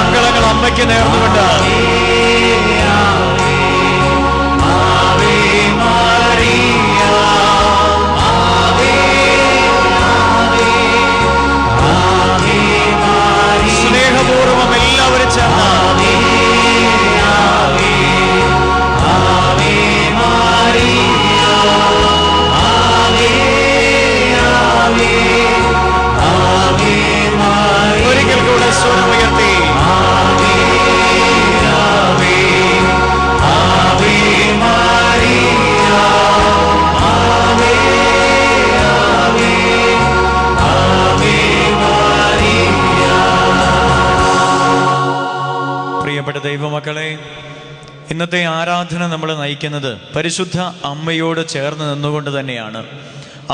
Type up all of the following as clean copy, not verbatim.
മംഗളങ്ങൾ അമ്മയ്ക്ക് നേർന്നുകൊണ്ട് സ്നേഹപൂർവം എല്ലാവരും ചേർന്ന് ഒരിക്കൽ കൂടെ സ്വരമുയർത്തി പ്രിയപ്പെട്ട ദൈവമക്കളെ, ഇന്നത്തെ ആരാധന നമ്മൾ നയിക്കുന്നത് പരിശുദ്ധ അമ്മയോട് ചേർന്ന് നിന്നുകൊണ്ട് തന്നെയാണ്.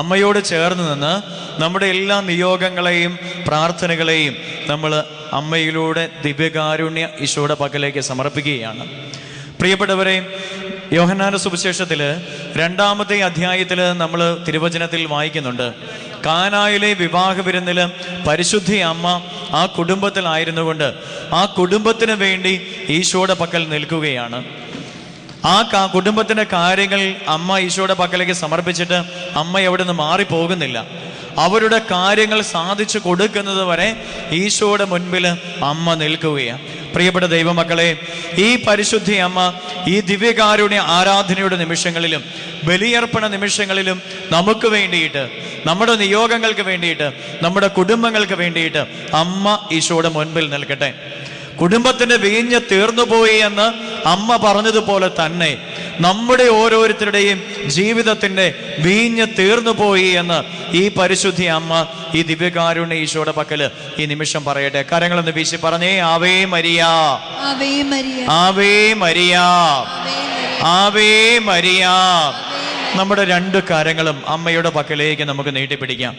അമ്മയോട് ചേർന്ന് നിന്ന് നമ്മുടെ എല്ലാ നിയോഗങ്ങളെയും പ്രാർത്ഥനകളെയും നമ്മൾ അമ്മയിലൂടെ ദിവ്യകാരുണ്യ ഈശോയുടെ പക്കലേക്ക് സമർപ്പിക്കുകയാണ്. പ്രിയപ്പെട്ടവരെ, യോഹന്നാന്റെ സുവിശേഷത്തിൽ 2-ാമത്തെ അധ്യായത്തിൽ നമ്മൾ തിരുവചനത്തിൽ വായിക്കുന്നുണ്ട്, കാനായിലെ വിവാഹ വിരുന്നിൽ പരിശുദ്ധി അമ്മ ആ കുടുംബത്തിലായിരുന്നുകൊണ്ട് ആ കുടുംബത്തിന് വേണ്ടി ഈശോയുടെ പക്കൽ നിൽക്കുകയാണ്. ആ കുടുംബത്തിൻ്റെ കാര്യങ്ങൾ അമ്മ ഈശോയുടെ പക്കലേക്ക് സമർപ്പിച്ചിട്ട് അമ്മ എവിടെ നിന്ന് മാറിപ്പോകുന്നില്ല. അവരുടെ കാര്യങ്ങൾ സാധിച്ചു കൊടുക്കുന്നത് വരെ ഈശോയുടെ മുൻപിൽ അമ്മ നിൽക്കുകയാണ്. പ്രിയപ്പെട്ട ദൈവമക്കളെ, ഈ പരിശുദ്ധി അമ്മ ഈ ദിവ്യകാരുണ്യ ആരാധനയുടെ നിമിഷങ്ങളിലും ബലിയർപ്പണ നിമിഷങ്ങളിലും നമുക്ക് വേണ്ടിയിട്ട്, നമ്മുടെ നിയോഗങ്ങൾക്ക് വേണ്ടിയിട്ട്, നമ്മുടെ കുടുംബങ്ങൾക്ക് വേണ്ടിയിട്ട് അമ്മ ഈശോയുടെ മുൻപിൽ നിൽക്കട്ടെ. കുടുംബത്തിന്റെ വീഞ്ഞ് തീർന്നുപോയി എന്ന് അമ്മ പറഞ്ഞതുപോലെ തന്നെ നമ്മുടെ ഓരോരുത്തരുടെയും ജീവിതത്തിന്റെ വീഞ്ഞ് തീർന്നുപോയി എന്ന് ഈ പരിശുദ്ധി അമ്മ ഈ ദിവ്യകാരുണ്യ ഈശോയുടെ പക്കല് ഈ നിമിഷം പറയട്ടെ. കരങ്ങളൊന്ന് വീശി പറഞ്ഞേ, Ave Maria, Ave Maria, Ave Maria, Ave Maria. നമ്മുടെ 2 കരങ്ങളും അമ്മയുടെ പക്കലേക്ക് നമുക്ക് നീട്ടിപ്പിടിക്കാം.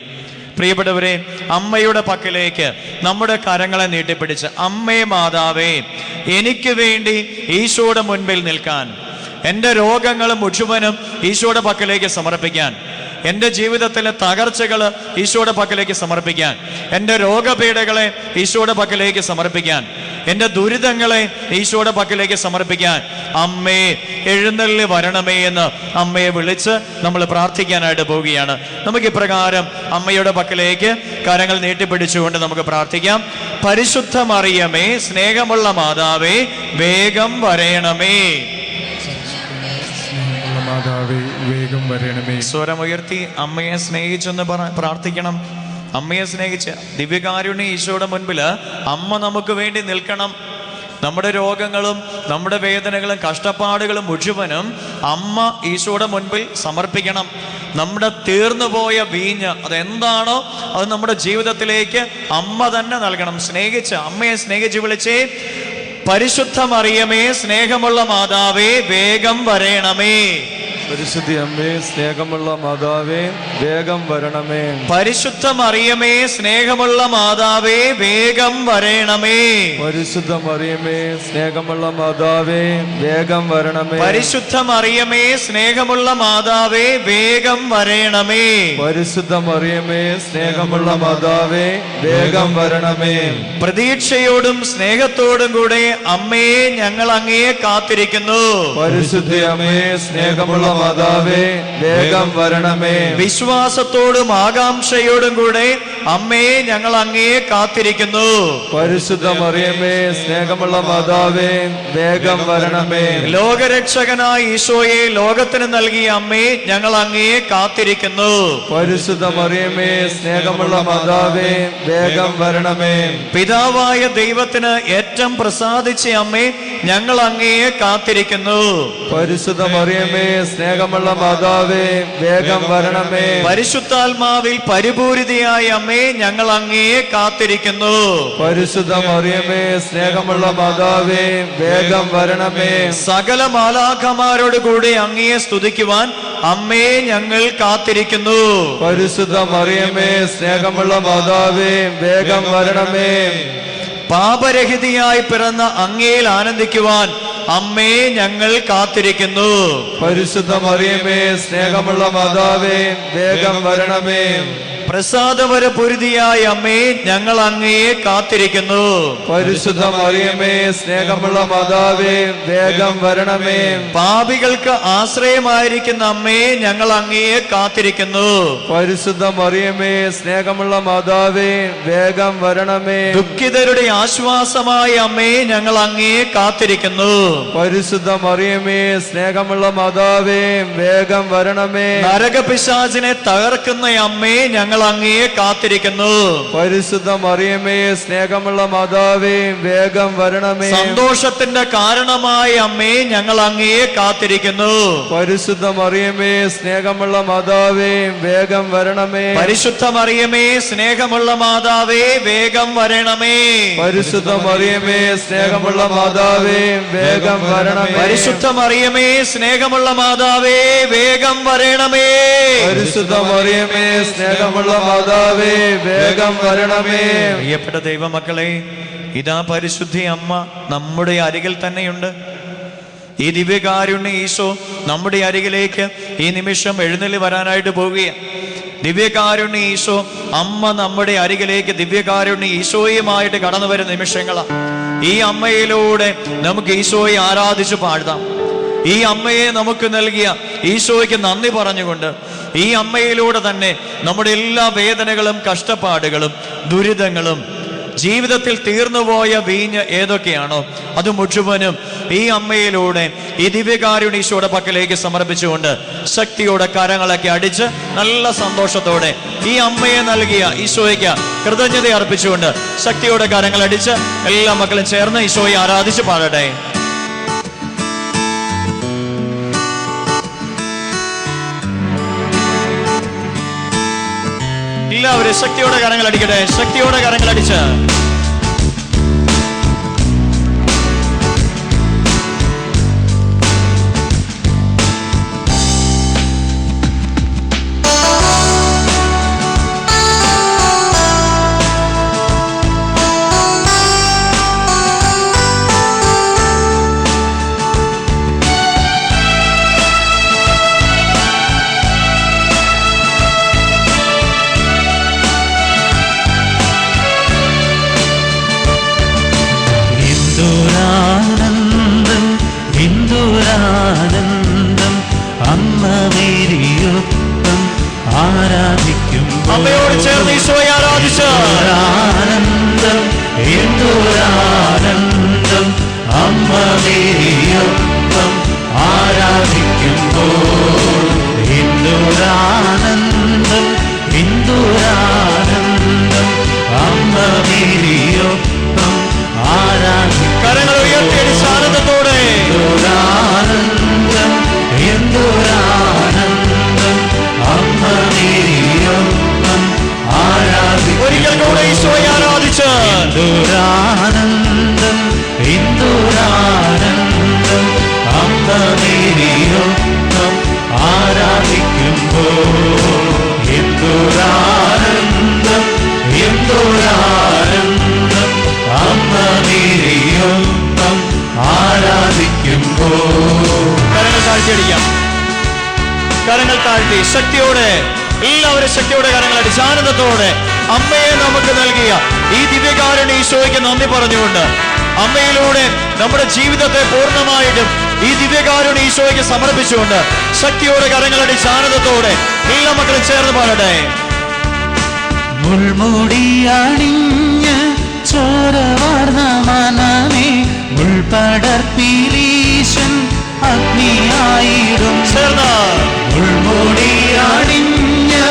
പ്രിയപ്പെട്ടവരെ, അമ്മയുടെ പക്കലേക്ക് നമ്മുടെ കരങ്ങളെ നീട്ടിപ്പിടിച്ച്, അമ്മേ മാതാവേ, എനിക്ക് വേണ്ടി ഈശോയുടെ മുൻപിൽ നിൽക്കാൻ, എൻ്റെ രോഗങ്ങൾ മുഴുവനും ഈശോയുടെ പക്കലേക്ക് സമർപ്പിക്കാൻ, എൻ്റെ ജീവിതത്തിലെ തകർച്ചകൾ ഈശോയുടെ പക്കലേക്ക് സമർപ്പിക്കാൻ, എൻ്റെ രോഗപീഠകളെ ഈശോയുടെ പക്കലേക്ക് സമർപ്പിക്കാൻ, എൻ്റെ ദുരിതങ്ങളെ ഈശോയുടെ പക്കലേക്ക് സമർപ്പിക്കാൻ അമ്മേ എഴുന്നള്ളി വരണമേ എന്ന് അമ്മയെ വിളിച്ച് നമ്മൾ പ്രാർത്ഥിക്കാനായിട്ട് പോവുകയാണ്. നമുക്ക് ഇപ്രകാരം അമ്മയുടെ പക്കലേക്ക് കരങ്ങൾ നീട്ടിപ്പിടിച്ചുകൊണ്ട് നമുക്ക് പ്രാർത്ഥിക്കാം. പരിശുദ്ധ മറിയമേ, സ്നേഹമുള്ള മാതാവേ, വേഗം വരയണമേ. വേഗം വരണമേ. സ്വരമുയർത്തി അമ്മയെ സ്നേഹിച്ചെന്ന് പ്രാർത്ഥിക്കണം. അമ്മയെ സ്നേഹിച്ച് ദിവ്യകാരുണ്യ ഈശോയുടെ മുൻപിൽ അമ്മ നമുക്ക് വേണ്ടി നിൽക്കണം. നമ്മുടെ രോഗങ്ങളും നമ്മുടെ വേദനകളും കഷ്ടപ്പാടുകളും മുഴുവനും അമ്മ ഈശോയുടെ മുൻപിൽ സമർപ്പിക്കണം. നമ്മുടെ തീർന്നുപോയ വീഞ്ഞ് അതെന്താണോ അത് നമ്മുടെ ജീവിതത്തിലേക്ക് അമ്മ തന്നെ നൽകണം. സ്നേഹിച്ച് അമ്മയെ സ്നേഹിച്ച് വിളിച്ചേ, പരിശുദ്ധ മറിയമേ, സ്നേഹമുള്ള മാതാവേ, വേഗം വരയണമേ. പരിശുദ്ധി അമ്മേ, സ്നേഹമുള്ള മാതാവേ, വേഗം വരണമേ. പരിശുദ്ധ മറിയമേ, സ്നേഹമുള്ള മാതാവേ, വേഗം വരണമേ. പരിശുദ്ധ മറിയമേ, സ്നേഹമുള്ള മാതാവേ, വേഗം വരണമേ. പരിശുദ്ധ മറിയമേ, സ്നേഹമുള്ള മാതാവേ, വേഗം വരണമേ. പരിശുദ്ധ മറിയമേ, സ്നേഹമുള്ള മാതാവേ, വേഗം വരണമേ. പ്രതീക്ഷയോടും സ്നേഹത്തോടും കൂടെ അമ്മയെ ഞങ്ങൾ അങ്ങയെ കാത്തിരിക്കുന്നു. പരിശുദ്ധ അമ്മേ, സ്നേഹമുള്ള മാതാവേ, വേഗം വരണമേ. വിശ്വാസത്തോടും ആകാംക്ഷയോടും കൂടെ അമ്മയെ ഞങ്ങൾ അങ്ങയെ കാത്തിരിക്കുന്നു. പരിശുദ്ധ മറിയമേ, സ്നേഹമുള്ള മാതാവേ, വേഗം വരണമേ. ലോകരക്ഷകനായ ഈശോയെ ലോകത്തിന് നൽകിയ അമ്മയെ ഞങ്ങൾ അങ്ങയെ കാത്തിരിക്കുന്നു. പരിശുദ്ധ മറിയമേ, സ്നേഹമുള്ള മാതാവേ, വേഗം വരണമേ. പിതാവായ ദൈവത്തിന് ഏറ്റവും പ്രസാദിച്ച അമ്മയെ ഞങ്ങൾ അങ്ങയെ കാത്തിരിക്കുന്നു. പരിശുദ്ധ മറിയമേ, സ്നേഹമുള്ള മാതാവേ, വേഗം വരണമേ. പരിശുദ്ധാത്മാവിൽ പരിപൂരിതയായ അമ്മയെ ഞങ്ങൾ അങ്ങയെ കാത്തിരിക്കുന്നു. പരിശുദ്ധ മറിയമേ, സ്നേഹമുള്ള മാതാവേ, വേഗം വരണമേ. സകല മാലാഖമാരോട് കൂടി അങ്ങയെ സ്തുതിക്കുവാൻ അമ്മയെ ഞങ്ങൾ കാത്തിരിക്കുന്നു. പരിശുദ്ധ മറിയമേ, സ്നേഹമുള്ള മാതാവേ, വേഗം വരണമേ. പാപരഹിതയായി പിറന്ന അങ്ങയിൽ ആനന്ദിക്കുവാൻ അമ്മയെ ഞങ്ങൾ കാത്തിരിക്കുന്നു. പരിശുദ്ധ മറിയമേ, സ്നേഹമുള്ള മാതാവേ, വേഗം വരണമേ. പ്രസാദവര പൊരുതിയായ അമ്മേ, ഞങ്ങൾ അങ്ങയെ കാത്തിരിക്കുന്നു. പരിശുദ്ധ മറിയമേ, സ്നേഹമുള്ള മാതാവേ, വേഗം വരണമേ. പാപികൾക്ക് ആശ്രയമായിരിക്കുന്ന അമ്മേ, ഞങ്ങൾ അങ്ങയെ കാത്തിരിക്കുന്നു. പരിശുദ്ധ മറിയമേ, സ്നേഹമുള്ള മാതാവേ, വേഗം വരണമേ. ദുഃഖിതരുടെ ആശ്വാസമായ അമ്മേ, ഞങ്ങൾ അങ്ങയെ കാത്തിരിക്കുന്നു. പരിശുദ്ധ മറിയമേ, സ്നേഹമുള്ള മാതാവേ, വേഗം വരണമേ. നരകപിശാചിനെ തകർക്കുന്ന അമ്മേ, ഞങ്ങൾ അങ്ങയെ കാത്തിരിക്കുന്നു. പരിശുദ്ധ മറിയമേ, സ്നേഹമുള്ള മാതാവേ, വേഗം വരണമേ. സന്തോഷത്തിന്റെ കാരണമായ അമ്മേ, ഞങ്ങൾ അങ്ങയെ കാത്തിരിക്കുന്നു. പരിശുദ്ധ മറിയമേ, സ്നേഹമുള്ള മാതാവേ, വേഗം വരണമേ. പരിശുദ്ധ മറിയമേ, സ്നേഹമുള്ള മാതാവേ, വേഗം വരണമേ. പരിശുദ്ധ മറിയമേ, സ്നേഹമുള്ള മാതാവേ, വേഗം വരണമേ. പരിശുദ്ധ മറിയമേ, സ്നേഹമുള്ള മാതാവേ, വേഗം വരണമേ. പരിശുദ്ധ മറിയമേ, സ്നേഹമുള്ള മാതാവേ, വേഗം വരണമേ. പ്രിയപ്പെട്ട ദൈവമക്കളെ, ഇതാ പരിശുദ്ധ അമ്മ നമ്മുടെ അരികിൽ തന്നെയുണ്ട്. ഈ ദിവ്യകാരുണ്യ ഈശോ നമ്മുടെ അരികിലേക്ക് ഈ നിമിഷം എഴുന്നള്ളി വരാനായിട്ട് പോവുകയാണ്. ദിവ്യകാരുണ്യ ഈശോ അമ്മ നമ്മുടെ അരികിലേക്ക് ദിവ്യകാരുണ്യ ഈശോയുമായിട്ട് കടന്നു വരുന്ന നിമിഷങ്ങളാണ്. ഈ അമ്മയിലൂടെ നമുക്ക് ഈശോയെ ആരാധിച്ചു പാടാം. ഈ അമ്മയെ നമുക്ക് നൽകിയ ഈശോയ്ക്ക് നന്ദി പറഞ്ഞുകൊണ്ട് ഈ അമ്മയിലൂടെ തന്നെ നമ്മുടെ എല്ലാ വേദനകളും കഷ്ടപ്പാടുകളും ദുരിതങ്ങളും ജീവിതത്തിൽ തീർന്നുപോയ വീഞ്ഞ് ഏതൊക്കെയാണോ അത് മുഴുവനും ഈ അമ്മയിലൂടെ ഈ ദിവ്യകാരുണ്യ ഈശോയുടെ പക്കലേക്ക് സമർപ്പിച്ചുകൊണ്ട് ശക്തിയോടെ കരങ്ങളൊക്കെ അടിച്ച് നല്ല സന്തോഷത്തോടെ ഈ അമ്മയെ നൽകിയ ഈശോയ്ക്ക് കൃതജ്ഞത അർപ്പിച്ചുകൊണ്ട് ശക്തിയോടെ കരങ്ങൾ അടിച്ച് എല്ലാ മക്കളും ചേർന്ന് ഈശോയെ ആരാധിച്ച് പാടട്ടെ. എല്ലാവരും ശക്തിയോടെ കരങ്ങൾ അടിക്കട്ടെ. ശക്തിയോടെ കരങ്ങൾ അടിച്ച് അമ്മയോട് ചേർന്ന് ഈശോയെ ആരാധിച്ച് ആനന്ദം എന്തൊരാനന്ദം അമ്മ മേരിയൊപ്പം ആരാധിക്കുമ്പോൾ എന്തൊരാനന്ദം എന്തൊരാനന്ദം അമ്മ മേരിയൊപ്പം ആരാധിക്കും. കരങ്ങൾ ഉയർത്തി ആനന്ദത്തോടെ എന്തൊരാനന്ദം എന്തൊരാനന്ദം അമ്മ മേരിയൊപ്പം ആരാധിക്കും. ഒരിക്കൽ കൂടെ ഈശോയെ ആരാധിച്ച് എന്തൊരാനന്ദം എന്തൊരാനന്ദം അമ്മ മേരിയൊപ്പം ആരാധിക്കുമ്പോൾ എന്തൊരാനന്ദം എന്തൊരാനന്ദം അമ്മ മേരിയൊപ്പം ആരാധിക്കുമ്പോൾ. കരങ്ങൾ താഴ്ത്തിയടിക്കാം. കരങ്ങൾ താഴ്ത്തി ശക്തിയോടെ എല്ലാവരും ശക്തിയോടെ കരങ്ങൾ അടിച്ച് ആനന്ദത്തോടെ അമ്മയെ നമുക്ക് നൽകിയ ഈ ദിവ്യകാരുണ്യ ഈശോയ്ക്ക് നന്ദി പറഞ്ഞുകൊണ്ട് അമ്മയിലൂടെ നമ്മുടെ ജീവിതത്തെ പൂർണ്ണമായിട്ടും ഈ ദിവ്യകാരുണ്യ ഈശോയ്ക്ക് സമർപ്പിച്ചുകൊണ്ട് ശക്തിയോടെ കരങ്ങൾ അടിച്ച് ആനന്ദത്തോടെ എല്ലാ മക്കളും ചേർന്ന് പാടട്ടെ. മുൾമുടിയണിഞ്ഞ് ചോരവാർന്ന മനമേ മുൾപടർപ്പിലീശൻ അഗ്നിയായിടും. ചേർന്ന് മുൾമുടിയണിഞ്ഞ്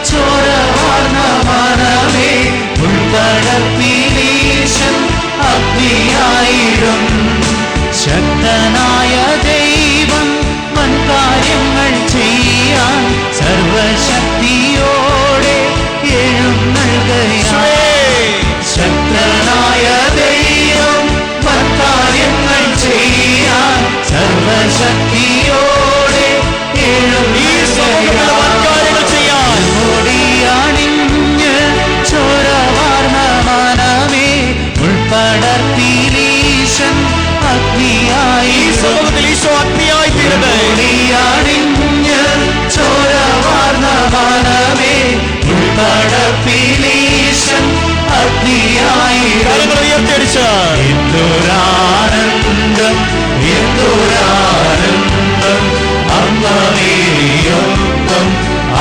ചോരവാർന്ന മനമേ മുൾപടർപ്പിലീശൻ അഗ്നിയായിടും. ശക്തനായ ദൈവം വൻകാര്യങ്ങൾ ചെയ്യാൻ സർവശക്തിയോടെ എഴുന്നള്ളുകയാണ്. ശക്തനായ ദൈവം വൻകാര്യങ്ങൾ ചെയ്യാൻ സർവശക്തിയോടെ മുടിയണിഞ്ഞ് ചോരവാർന്ന മനമേ ഉൾപ്പടർത്തിലീശൻ അഗ്നിയായി. മുടിയണിഞ്ഞ് ചോരവാർന്ന മനമേ ഉൾപ്പട കരങ്ങളടിച്ച് എന്തൊരാനന്ദം എന്തൊരാനന്ദം അമ്മ മേരിയൊപ്പം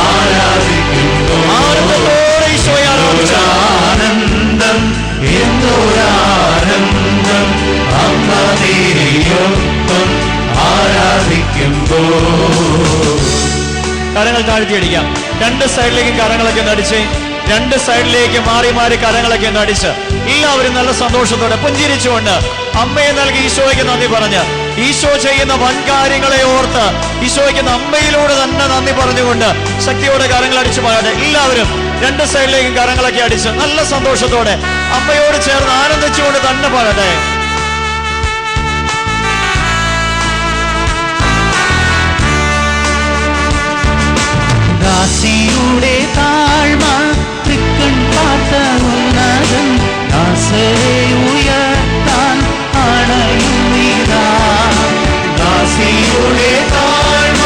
ആരാധിക്കുമ്പോൾ ആനന്ദത്തോടെ ഈശോയെ ആരാധിച്ച് ആനന്ദം എന്തൊരാനന്ദം അമ്മ മേരിയൊപ്പം ആരാധിക്കുമ്പോൾ. കരങ്ങൾ താഴ്ത്തിയടിക്കാം. രണ്ട് സൈഡിലേക്ക് കരങ്ങളൊക്കെ നടിച്ച്, രണ്ട് സൈഡിലേക്ക് മാറി മാറി കരങ്ങളൊക്കെ നടിച്ച് എല്ലാവരും നല്ല സന്തോഷത്തോടെ പുഞ്ചിരിച്ചുകൊണ്ട് അമ്മയെ നൽകി ഈശോയ്ക്ക് നന്ദി പറഞ്ഞ്, ഈശോ ചെയ്യുന്ന വൻകാര്യങ്ങളെ ഓർത്ത് ഈശോയ്ക്ക് അമ്മയിലൂടെ തന്നെ നന്ദി പറഞ്ഞുകൊണ്ട് ശക്തിയോടെ കരങ്ങൾ അടിച്ചു പാടട്ടെ. എല്ലാവരും രണ്ട് സൈഡിലേക്കും കരങ്ങളൊക്കെ അടിച്ച് നല്ല സന്തോഷത്തോടെ അമ്മയോട് ചേർന്ന് ആനന്ദിച്ചുകൊണ്ട് തന്നെ പാടട്ടെ. ദാസിയുടെ താഴ്മ തൃക്കൺ പാർത്ത ഉന്നതൻ ദാസരെ ഉയർത്താൻ അണയുന്നിതാ. ദാസിയുടെ താഴ്മ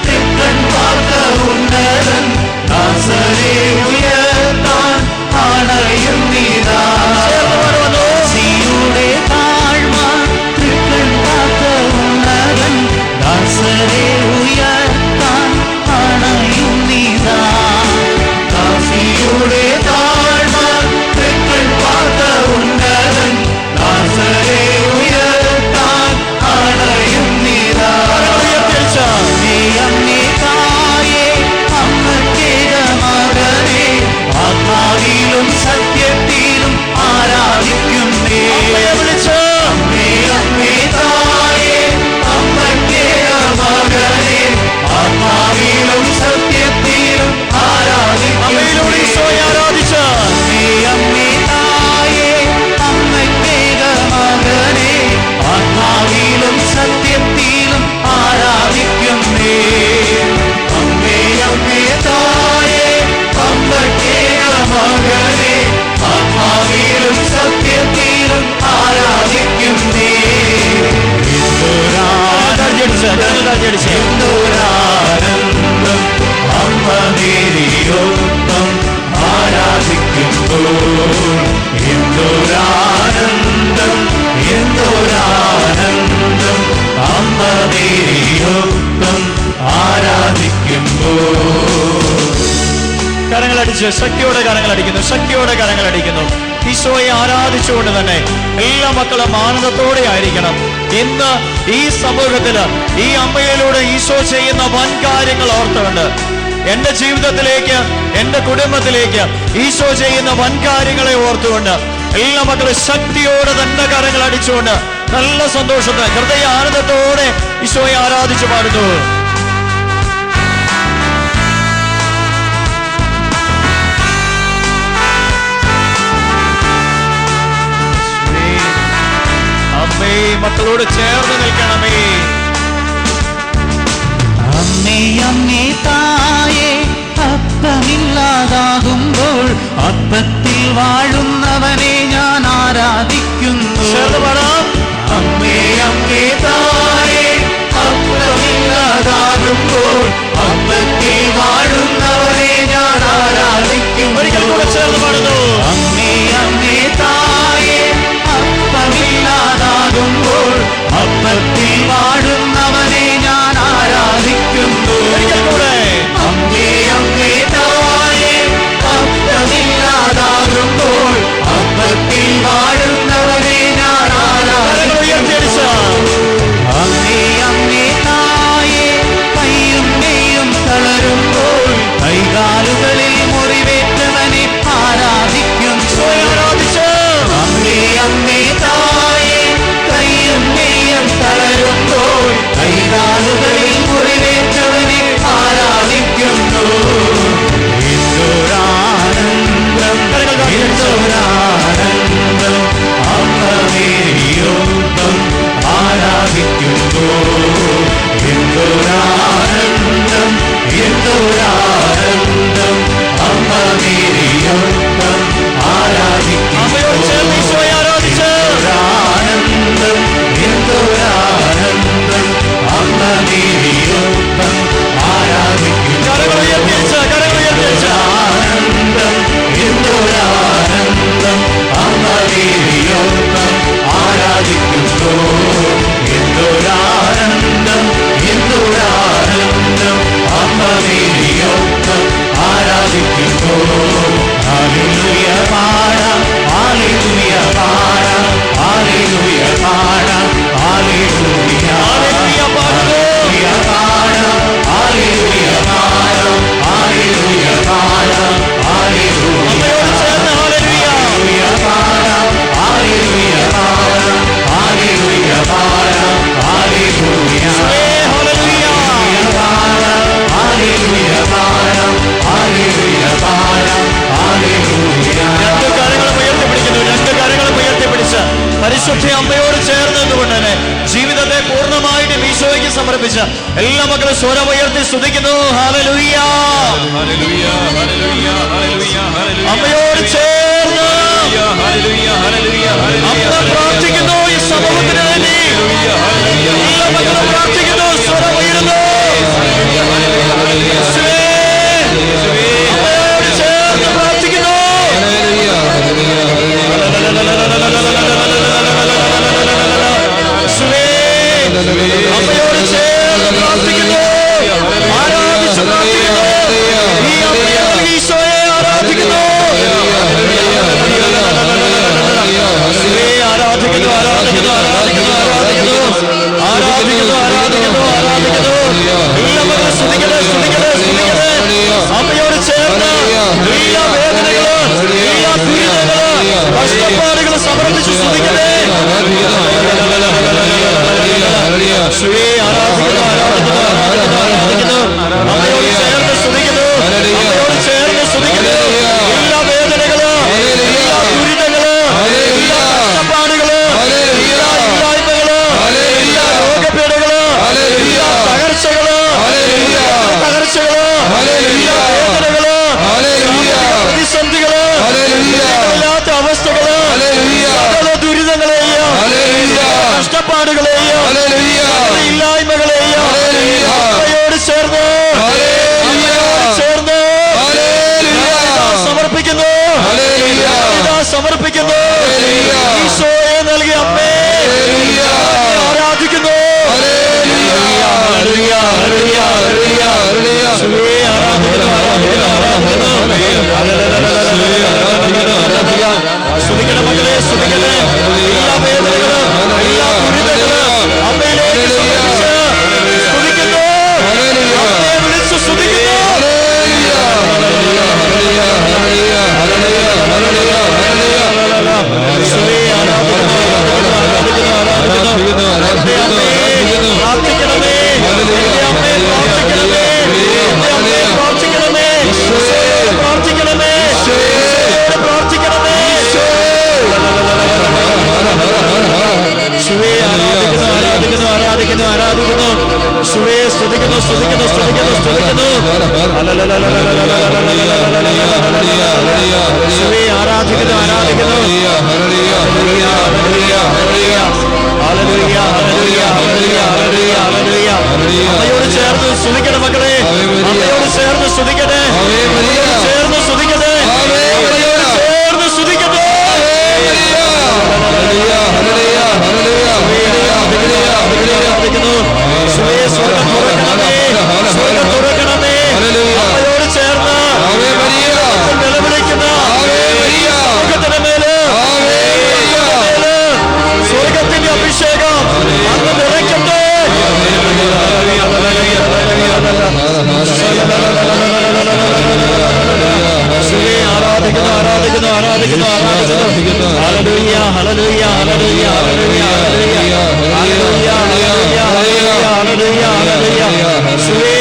തൃക്കൺ പാർത്ത ഉന്നതൻ ദാസരെ ഉയർത്താൻ അണയുന്നിതാ. ദാസിയുടെ താഴ്മ തൃക്കൺ പാർത്ത ഉന്നതൻ ദാസരെ ഉയർത്താൻ അണയുന്നിതാ. ദാസിയുടെ താഴ്മ തൃക്കൺ പാർത്ത ഉന്നതൻ ദാസരെ ഉയർത്താൻ അണയുന്നിതാ. അമ്മേ തായേ അമ്മക്കേക മകനെ ആത്മാവിലും സത്യത്തിലും ആരാധിക്കുന്നേ. അമ്മേ അമ്മേ തായേ അമ്മക്കേക മകനെ ആത്മാവിലും സത്യത്തിലും അമ്മയിലൂടെ ഈശോയെ ആരാധിച്ച് അമ്മേ അമ്മേ തായേ അമ്മക്കേക മകനെ ആത്മാവിലും സത്യത്തിലും ആരാധിക്കുന്നേ. അമ്മേ അമ്മേ തായേ അമ്മക്കേക മകനെ ആത്മാവിലും സത്യത്തിലും ആരാധിക്കുന്നേ. എന്തൊരാനന്ദം അമ്മ മേരിയൊപ്പം ആരാധിക്കുമ്പോൾ. എന്തൊരാനന്ദം എന്തൊരാനന്ദം അമ്മ മേരിയൊപ്പം ആരാധിക്കുമ്പോൾ. കരങ്ങളടിച്ച് ശക്തിയോടെ കരങ്ങളടിക്കുന്നു, ശക്തിയോടെ കരങ്ങളടിക്കുന്നു. ഈശോയെ ആരാധിച്ചുകൊണ്ട് തന്നെ എല്ലാ മക്കളും ആനന്ദത്തോടെ ആയിരിക്കണം. ഇന്ന് ഈ സമൂഹത്തില് ഈ അമ്മയിലൂടെ ഈശോ ചെയ്യുന്ന വൻ കാര്യങ്ങൾ ഓർത്തുകൊണ്ട് എന്റെ ജീവിതത്തിലേക്ക്, എന്റെ കുടുംബത്തിലേക്ക് ഈശോ ചെയ്യുന്ന വൻ കാര്യങ്ങളെ ഓർത്തുകൊണ്ട് എല്ലാ മക്കളും ശക്തിയോടെ തന്നെ കരങ്ങൾ അടിച്ചുകൊണ്ട് നല്ല സന്തോഷത്തെ ഹൃദയ ആനന്ദത്തോടെ ഈശോയെ ആരാധിച്ചു പാടുന്നു. അമ്മേ, മക്കളോട് ചേർന്ന് നിൽക്കണമേ. അമ്മേ അമ്മേ തായേ അപ്പമില്ലാതാകുമ്പോൾ അപ്പത്തിൽ വാഴുന്നവനെ ഞാൻ ആരാധിക്കുന്നു. ചേർന്ന് പാടാം. അമ്മേ അമ്മേ തായേ അപ്പമില്ലാതാകുമ്പോൾ അപ്പത്തിൽ വാഴുന്നവനെ ഞാൻ ആരാധിക്കുന്നു. ഒരിക്കൽ കൂടെ ചേർന്ന് പാടുന്നു. അമ്മേ അമ്മേ തായേ അപ്പമില്ലാതാകുമ്പോൾ അപ്പത്തിൽ വാഴുന്നവനെ ഞാൻ ആരാധിക്കുന്നു. ഒരിക്കൽ കൂടെ. അമ്മേ അമ്മേ തായേ അപ്പമില്ലാതാകുമ്പോൾ അപ്പത്തിൽ സമർപ്പിച്ച എല്ലാ മക്കളും സ്വരം ഉയർത്തി സ്തുതിക്കുന്നു. ഹല്ലേലൂയ. അമ്മയോട് ചേർന്ന് അമ്മ പ്രാർത്ഥിക്കുന്നു. ഈ സമൂഹത്തിന് വേണ്ടി എല്ലാ മക്കളും പ്രാർത്ഥിക്കുന്നു. സ്വരം ഉയരുന്നു. അമ്മയോട് ചേർന്ന് പ്രാർത്ഥിക്കുന്നു. അമ്മയോട് ചേർന്ന് പ്രാർത്ഥിക്കുന്നു. ആരാധിച്ചു പ്രാർത്ഥിക്കുന്നു. ഈ അമ്മയെ നൽകി ഈശോയെ ആരാധിക്കുന്നു. ആരാധിക്കുന്നു, ആരാധിക്കുന്നു, ആരാധിക്കുന്നു, ആരാധിക്കുന്നു, ആരാധിക്കുന്നു, ആരാധിക്കുന്നു, ആരാധിക്കുന്നു. എല്ലാവരും സ്തുതിക്കണേ, സ്തുതിക്കണേ, സ്തുതിക്കണേ. അമ്മയോട് ചേർന്ന് എല്ലാ വേദനകളും, എല്ലാ ദുരിതങ്ങളും, കഷ്ടപ്പാടുകളും സമർപ്പിച്ച് സ്തുതിക്കണേ. ശ്രീ ആരാധിക്കുന്നു, ആരാധിക്കുന്നു, ആരാധിക്കുന്നു, ആരാധിക്കുന്നു. അമ്മയോട് ചേർന്ന് സ്തുതിക്കുന്നു. അമ്മയോട് ചേർന്ന് സ്തുതിക്കുന്നു. എല്ലാ വേദനകളും, എല്ലാ ദുരിതങ്ങളും, എല്ലാ കഷ്ടപ്പാടുകളും, എല്ലാ ഇല്ലായ്മകളും, എല്ലാ രോഗപീഠകളും, എല്ലാ തകർച്ചകളും, എല്ലാ തകർച്ചകളും, എല്ലാ വേദനകളും, പ്രതിസന്ധികളും, ഇല്ലാത്ത അവസ്ഥകളും, സകല ദുരിതങ്ങളെയും, കഷ്ടപ്പാടുകളെയും, ഇല്ലായ്മകളെയും അമ്മയോട് ചേർന്ന് ചേർന്ന് സമർപ്പിക്കുന്നു, സമർപ്പിക്കുന്നു. ഈശോയെ നൽകിയ അമ്മേ ആരാധിക്കുന്നു. സ്തുതിക്കണ മകളെ, സ്തുതിക്കണേ. എല്ലാ വേദനകളും, എല്ലാ ദുരിതങ്ങളും അമ്മയിലേക്ക് സമർപ്പിച്ച് സ്തുതിക്കുന്നു. അമ്മയെ വിളിച്ച് സ്തുതിക്കുന്നു. പ്രാർത്ഥിക്കണമേ, എന്റെ അമ്മയെ പ്രാർത്ഥിക്കണമേ, എന്റെ അമ്മയെ പ്രാർത്ഥിക്കണമേ, പ്രാർത്ഥിക്കണമേ, പ്രാർത്ഥിക്കണമേ. ശിവേ ആരാധിക്കുന്നു, ആരാധിക്കുന്നു, ആരാധിക്കുന്നു, ആരാധിക്കുന്നു. ശിവേ സ്തുതിക്കുന്നു, സ്തുതിക്കുന്നു, സ്തുതിക്കുന്നു, സ്തുതിക്കുന്നു. ശിവേ ആരാധിക്കുന്നു, ആരാധിക്കുന്നു. അമ്മയോട് ചേർന്ന് സ്തുതിക്കണേ മക്കളെ. അമ്മയോട് ചേർന്ന് സ്തുതിക്കട്ടെ. ചേർന്ന് സ്തുതിക്കട്ടെ. അമ്മയോട് ചേർന്ന് സ്തുതിക്കട്ടെ. സ്വർഗം തുറക്കണമേ, സ്വർഗം തുറക്കണമേ. അമ്മയോട് ചേർന്ന് നിലവിളിക്കുന്ന സ്വർഗത്തിന്റെ മേല് സ്വർഗത്തിന്റെ അഭിഷേകം അങ്ങ് നിറയ്ക്കട്ടെ. ആരാധിക്കുന്നു, ആരാധിക്കുന്നു, ആരാധിക്കുന്നു, ആരാധിക്കുന്നു. Hallelujah, hallelujah, hallelujah, hallelujah, hallelujah, hallelujah, hallelujah, hallelujah, hallelujah.